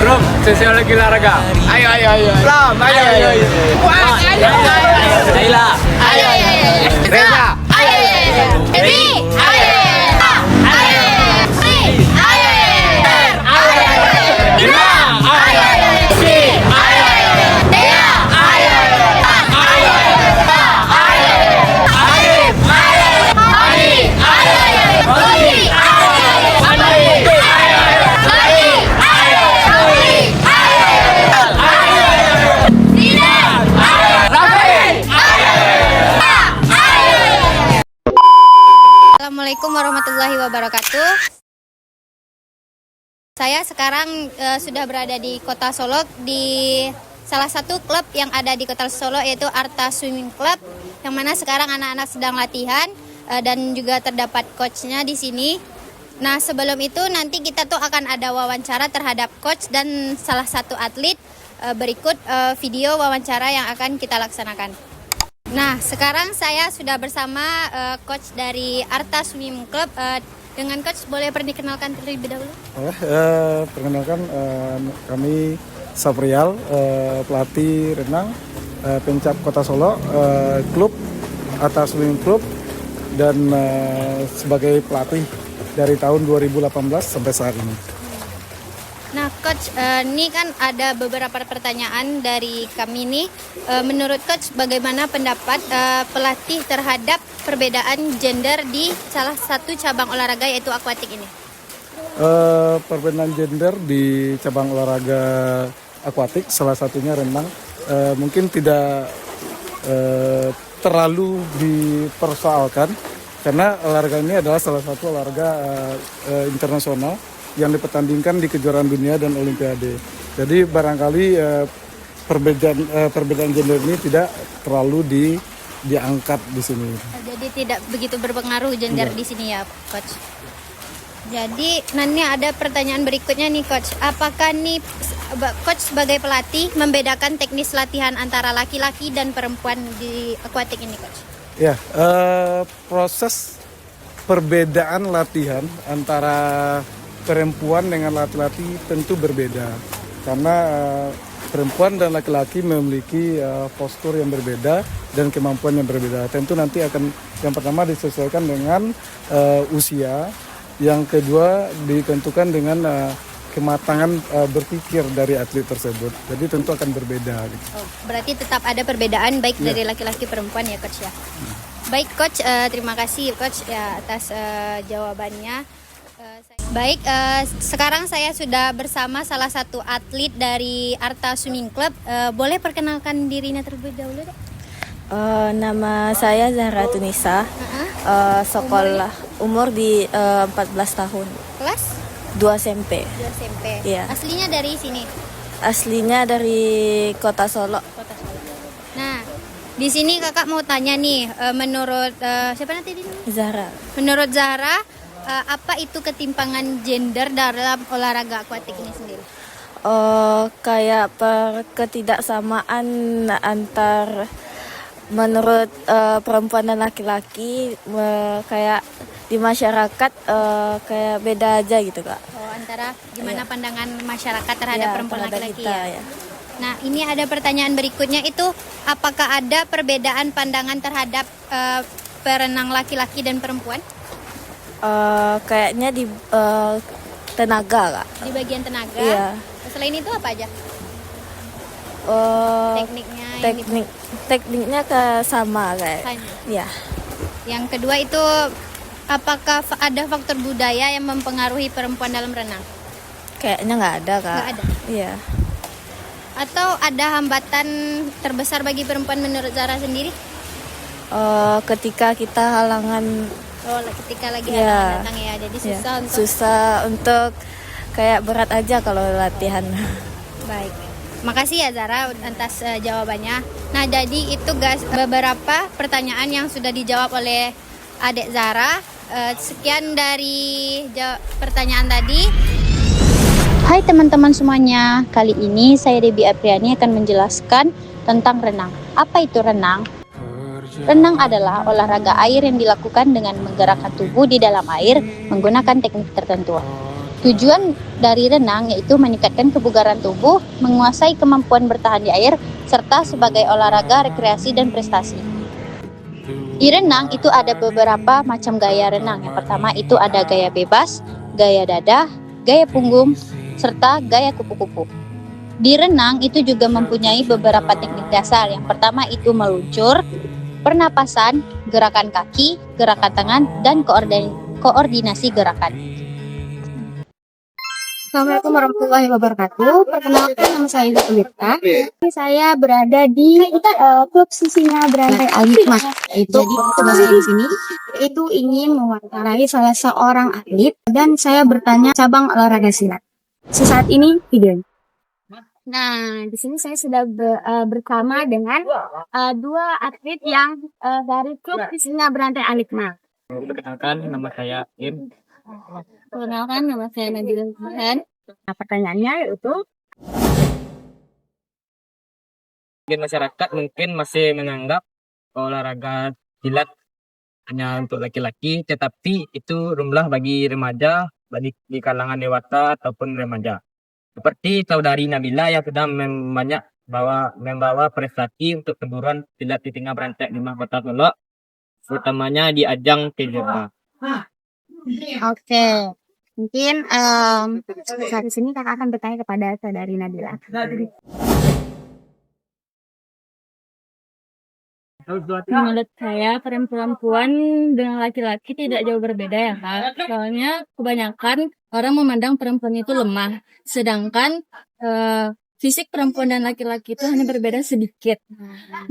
Grup Sosiologi Olahraga. Ayo. Lam, ayo. Wah, ayo. Naila. Ayo. Reza. Ayo. Ebi. Ayo. Ayo. Sri. Ayo. Ter. Ayo. Dina. Ayo. Si. Ayo. Dea. Ayo. Ayo. Ayo. Arif. Ayo. Ali. Ayo. Rodi. Ayo. Andi. Ayo. Lagi. Ayo. Sauli. Ayo. Ayo. Dina. Ayo. Rafi. Ayo. Assalamualaikum warahmatullahi wabarakatuh. Saya sekarang sudah berada di Kota Solo di salah satu klub yang ada di Kota Solo, yaitu Arta Swimming Club, yang mana sekarang anak-anak sedang latihan dan juga terdapat coachnya di sini. Nah, sebelum itu nanti kita tuh akan ada wawancara terhadap coach dan salah satu atlet. Berikut video wawancara yang akan kita laksanakan. Nah, sekarang saya sudah bersama coach dari Arta Swimming Club. Dengan coach, boleh perkenalkan terlebih dahulu? Perkenalkan, kami Saprial, pelatih renang Pencap Kota Solo, klub Arta Swimming Club, dan sebagai pelatih dari tahun 2018 sampai saat ini. Nah, coach, ini kan ada beberapa pertanyaan dari kami nih. Menurut coach, bagaimana pendapat pelatih terhadap perbedaan gender di salah satu cabang olahraga, yaitu akuatik ini? Perbedaan gender di cabang olahraga akuatik, salah satunya renang, mungkin tidak terlalu dipersoalkan, karena olahraga ini adalah salah satu olahraga internasional yang dipertandingkan di kejuaraan dunia dan olimpiade. Jadi barangkali perbedaan gender ini tidak terlalu diangkat di sini. Jadi tidak begitu berpengaruh gender di sini ya, coach. Jadi nanti ada pertanyaan berikutnya nih, coach. Apakah nih coach sebagai pelatih membedakan teknis latihan antara laki-laki dan perempuan di akuatik ini, coach? Ya, proses perbedaan latihan antara perempuan dengan laki-laki tentu berbeda, karena perempuan dan laki-laki memiliki postur yang berbeda dan kemampuan yang berbeda. Tentu nanti akan yang pertama disesuaikan dengan usia, yang kedua ditentukan dengan kematangan berpikir dari atlet tersebut. Jadi tentu akan berbeda. Oh, berarti tetap ada perbedaan baik dari laki-laki perempuan ya, coach ya. Baik, coach, terima kasih coach ya atas jawabannya. Baik, sekarang saya sudah bersama salah satu atlet dari Arta Swimming Club. Boleh perkenalkan dirinya terlebih dahulu, deh? Nama saya Zahra Tunisa. Sekolah umur di 14 tahun. Kelas? 2 SMP. 2 SMP. Iya. Aslinya dari sini? Aslinya dari Kota Solo. Kota Solo. Nah, di sini kakak mau tanya nih, menurut siapa nanti ini? Zahra. Menurut Zahra, apa itu ketimpangan gender dalam olahraga akuatik ini sendiri? Kayak ketidaksamaan antar menurut perempuan dan laki-laki, kayak di masyarakat kayak beda aja gitu, Kak. Oh, antara gimana pandangan masyarakat terhadap perempuan laki-laki ya? Ya. Nah, ini ada pertanyaan berikutnya, itu apakah ada perbedaan pandangan terhadap perenang laki-laki dan perempuan? Kayaknya di tenaga, Kak. Di bagian tenaga? Iya. Selain itu apa aja? Tekniknya? Tekniknya sama kayak. Sama. Iya. Yang kedua itu, apakah ada faktor budaya yang mempengaruhi perempuan dalam renang? Kayaknya nggak ada, Kak. Nggak ada? Iya. Atau ada hambatan terbesar bagi perempuan menurut Zara sendiri? Ketika kita halangan. Oh, ketika lagi Ya. datang ya, jadi Ya, susah untuk kayak berat aja kalau latihan. Baik, makasih ya Zara atas jawabannya. Nah, jadi itu guys beberapa pertanyaan yang sudah dijawab oleh adik Zara. Sekian dari pertanyaan tadi. Hai teman-teman semuanya, kali ini saya Debbie Apriani akan menjelaskan tentang renang. Apa itu renang? Renang adalah olahraga air yang dilakukan dengan menggerakkan tubuh di dalam air menggunakan teknik tertentu. Tujuan dari renang yaitu meningkatkan kebugaran tubuh, menguasai kemampuan bertahan di air, serta sebagai olahraga, rekreasi, dan prestasi. Di renang itu ada beberapa macam gaya renang. Yang pertama itu ada gaya bebas, gaya dada, gaya punggung, serta gaya kupu-kupu. Di renang itu juga mempunyai beberapa teknik dasar. Yang pertama itu meluncur, pernapasan, gerakan kaki, gerakan tangan, dan koordinasi gerakan. Assalamualaikum warahmatullahi wabarakatuh. Perkenalkan, nama saya Lita. Saya berada di klub Sisinga Berantai Al-Hikmah. Jadi tugas saya di sini itu ingin mewawancarai salah seorang atlet dan saya bertanya cabang olahraga silat. Sesaat ini video. Nah, di sini saya sudah bersama dengan dua atlet yang dari klub Sisinga Berantai Al-Hikmah. Perkenalkan, nama saya Im. Perkenalkan, nama saya Nadila Tuhan. Nah, pertanyaannya yaitu Masyarakat mungkin masih menganggap olahraga silat hanya untuk laki-laki, tetapi itu rumlah bagi remaja, bagi di kalangan dewasa ataupun remaja. Seperti saudari Nabila yang sudah membawa prestasi untuk kejuaraan silat di tingkat berantai 5 Kota Solo, utamanya di ajang TJA. Oke, mungkin saat ini kakak akan bertanya kepada saudari Nabila. Menurut saya perempuan dengan laki-laki tidak jauh berbeda ya Kak. Soalnya kebanyakan orang memandang perempuan itu lemah. Sedangkan fisik perempuan dan laki-laki itu hanya berbeda sedikit.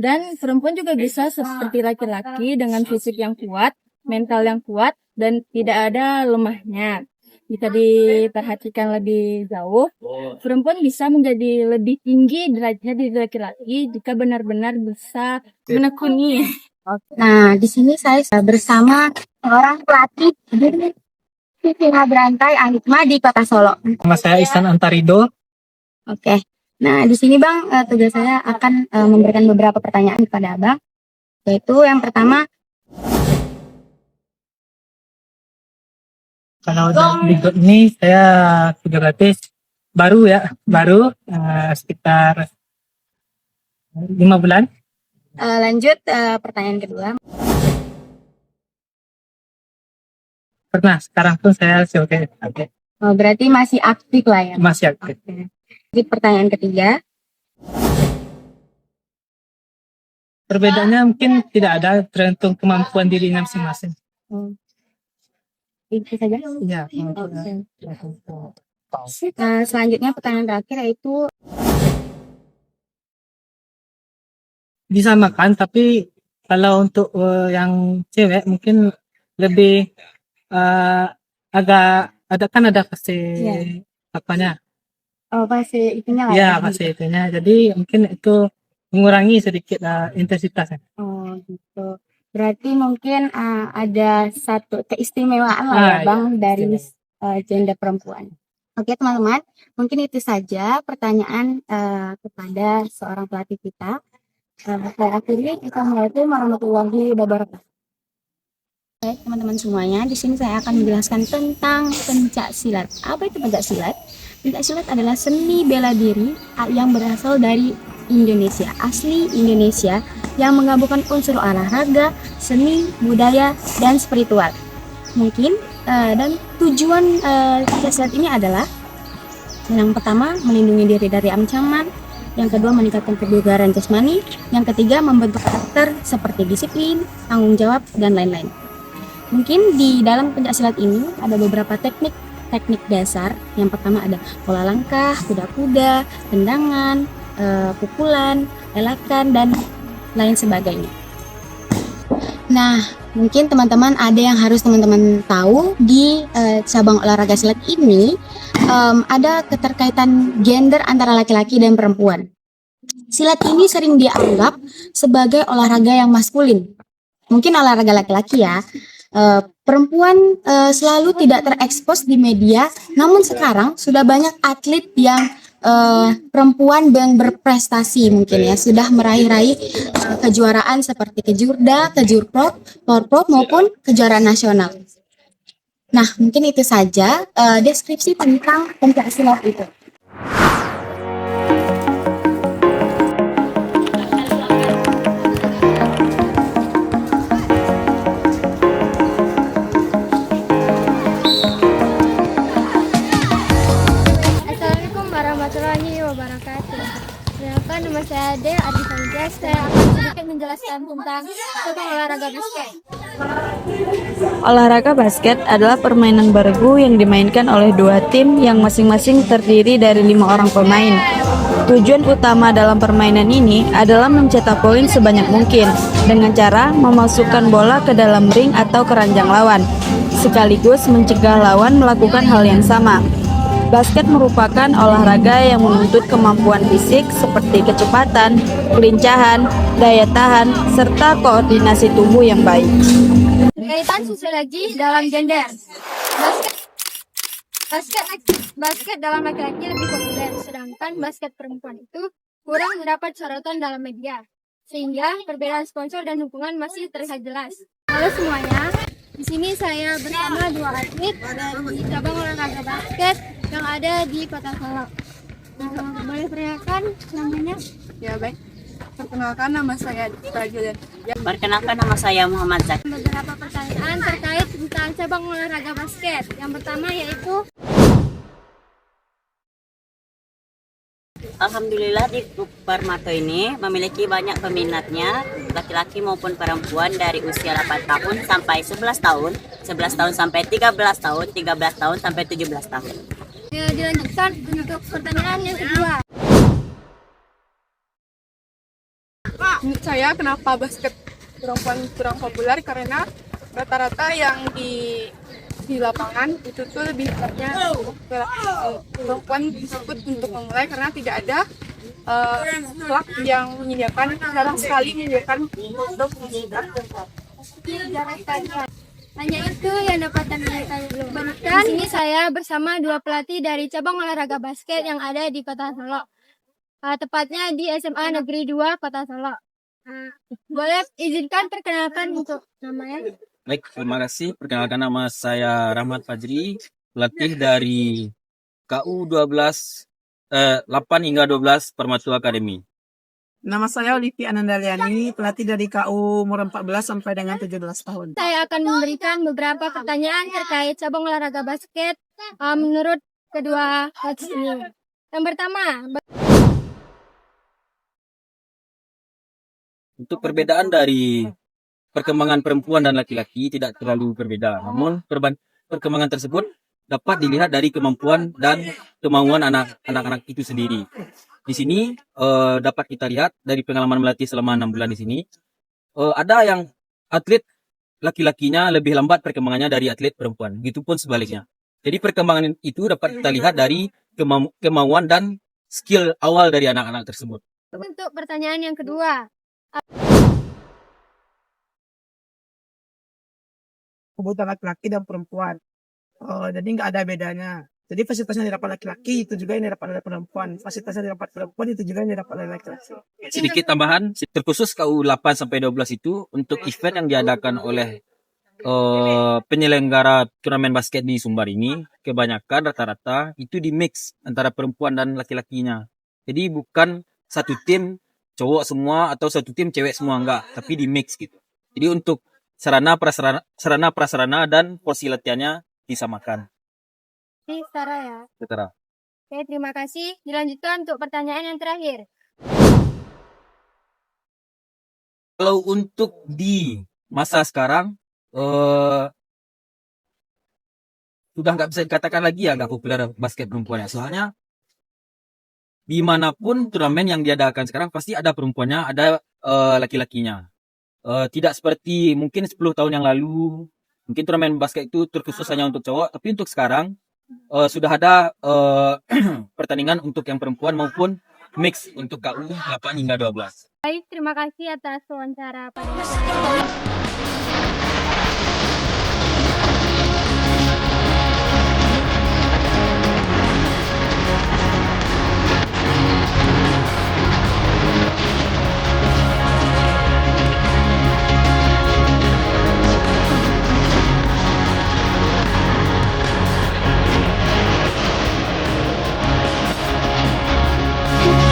Dan perempuan juga bisa seperti laki-laki dengan fisik yang kuat, mental yang kuat, dan tidak ada lemahnya. Jika diperhatikan lebih jauh, perempuan bisa menjadi lebih tinggi derajatnya dari laki-laki jika benar-benar bisa menekuni. Nah, di sini saya bersama seorang pelatih di Sisinga Berantai Al-Hikmah di Kota Solo. Nama saya Ihsan Antarido. Oke. Nah, di sini Bang, tugas saya akan memberikan beberapa pertanyaan kepada Abang. Yaitu yang pertama, Kalau di grup ini saya sudah gratis baru sekitar 5 bulan. lanjut pertanyaan kedua. Pernah, sekarang pun saya oke. Oh, berarti masih aktif lah ya? Masih aktif. Oke. Lanjut pertanyaan ketiga. Perbedaannya mungkin tidak ada, tergantung kemampuan dirinya masing-masing. Itu saja. Iya. Selanjutnya pertanyaan terakhir yaitu Disamakan, tapi kalau untuk yang cewek mungkin lebih agak ada pasti apanya. oh pasti itunya lah. Iya, pasti itunya. Jadi mungkin itu mengurangi sedikit intensitasnya. Oh gitu. Berarti mungkin ada satu keistimewaan lah ya Bang dari gender perempuan. Oke teman-teman, mungkin itu saja pertanyaan kepada seorang pelatih kita. Saya akhiri, Assalamualaikum warahmatullahi wabarakatuh. Baik teman-teman semuanya, di sini saya akan menjelaskan tentang pencak silat. Apa itu pencak silat? Pencak silat adalah seni bela diri yang berasal dari Indonesia, asli Indonesia, yang menggabungkan unsur olahraga, seni, budaya, dan spiritual. Mungkin dan tujuan pencak silat ini adalah yang pertama melindungi diri dari ancaman, yang kedua meningkatkan kebugaran jasmani, yang ketiga membentuk karakter seperti disiplin, tanggung jawab, dan lain-lain. Mungkin di dalam pencak silat ini ada beberapa teknik dasar. Yang pertama ada pola langkah, kuda-kuda, tendangan, pukulan, elakan, dan lain sebagainya. Nah, mungkin teman-teman ada yang harus teman-teman tahu di cabang olahraga silat ini ada keterkaitan gender antara laki-laki dan perempuan. Silat ini sering dianggap sebagai olahraga yang maskulin. Mungkin olahraga laki-laki ya. Perempuan selalu tidak terekspos di media, namun sekarang sudah banyak atlet yang perempuan yang berprestasi mungkin ya, sudah meraih kejuaraan seperti kejurda, kejurprov, porprov maupun kejuaraan nasional. Nah, mungkin itu saja deskripsi tentang pencaksilat itu. Assalamualaikum warahmatullahi wabarakatuh. Perkenalkan, nama saya Ade Adi Sanjas. Saya akan sedikit menjelaskan tentang cabang olahraga basket. Olahraga basket adalah permainan bergu yang dimainkan oleh dua tim yang masing-masing terdiri dari 5 orang pemain. Tujuan utama dalam permainan ini adalah mencetak poin sebanyak mungkin dengan cara memasukkan bola ke dalam ring atau keranjang lawan, sekaligus mencegah lawan melakukan hal yang sama. Basket merupakan olahraga yang menuntut kemampuan fisik seperti kecepatan, kelincahan, daya tahan, serta koordinasi tubuh yang baik. Kaitan sosiologi dalam gender. Basket dalam laki-laki lebih populer, sedangkan basket perempuan itu kurang mendapat sorotan dalam media, sehingga perbedaan sponsor dan dukungan masih terlihat jelas. Halo semuanya, di sini saya bersama 2 atlet dari cabang olahraga basket yang ada di Kota Solo. Boleh perkenalkan namanya? Ya baik, perkenalkan nama saya Dita Julian. Perkenalkan, nama saya Muhammad Zaki. Beberapa pertanyaan terkait tentang cabang olahraga basket. Yang pertama yaitu Alhamdulillah di Klub Parmato ini memiliki banyak peminatnya, laki-laki maupun perempuan dari usia 8 tahun sampai 11 tahun, 11 tahun sampai 13 tahun, 13 tahun sampai 17 tahun. dilanjutkan untuk pertanyaan yang kedua. Menurut saya kenapa basket perempuan kurang populer karena rata-rata yang di lapangan itu tuh lebih banyak perempuan disebut untuk memulai karena tidak ada klub yang menyediakan, jarang sekali menyediakan untuk Hanya itu yang dapat kami berikan. Di sini saya bersama 2 pelatih dari cabang olahraga basket yang ada di Kota Solo. Tepatnya di SMA Negeri 2 Kota Solo. Boleh izinkan perkenalkan untuk namanya? Baik, terima kasih. Perkenalkan, nama saya Rahmat Fajri, pelatih dari KU 8 hingga 12 Parmato Academy. Nama saya Olivia Anandaliani, pelatih dari KU umur 14 sampai dengan 17 tahun. Saya akan memberikan beberapa pertanyaan terkait cabang olahraga basket menurut kedua coach ini. Yang pertama, Untuk perbedaan dari perkembangan perempuan dan laki-laki tidak terlalu berbeda. Namun perkembangan tersebut dapat dilihat dari kemampuan dan kemauan anak-anak itu sendiri. Di sini dapat kita lihat dari pengalaman melatih selama 6 bulan di sini. Ada yang atlet laki-lakinya lebih lambat perkembangannya dari atlet perempuan. Begitupun sebaliknya. Jadi perkembangan itu dapat kita lihat dari kemauan dan skill awal dari anak-anak tersebut. untuk pertanyaan yang kedua. Kebutuhan laki-laki dan perempuan. Jadi nggak ada bedanya. Jadi fasilitasnya didapat laki-laki itu juga yang didapat oleh perempuan. Fasilitasnya didapat perempuan itu juga yang didapat oleh laki-laki. Sedikit tambahan, terkhusus KU 8 sampai 12 itu untuk event yang diadakan oleh penyelenggara turnamen basket di Sumbar ini, kebanyakan rata-rata itu di mix antara perempuan dan laki-lakinya. Jadi bukan satu tim cowok semua atau satu tim cewek semua, enggak, tapi di mix gitu. Jadi untuk sarana prasarana dan porsi latihannya disamakan. Setara ya. Setara. Oke, terima kasih. Dilanjutkan untuk pertanyaan yang terakhir. Kalau untuk di masa sekarang sudah nggak bisa dikatakan lagi ya nggak populer basket perempuan ya. Soalnya dimanapun turnamen yang diadakan sekarang pasti ada perempuannya, ada laki-lakinya. Tidak seperti mungkin 10 tahun yang lalu, mungkin turnamen basket itu terkhusus hanya untuk cowok, tapi untuk sekarang sudah ada pertandingan untuk yang perempuan maupun mix untuk KU 8 hingga 12. Baik, terima kasih atas wawancara pada hari ini.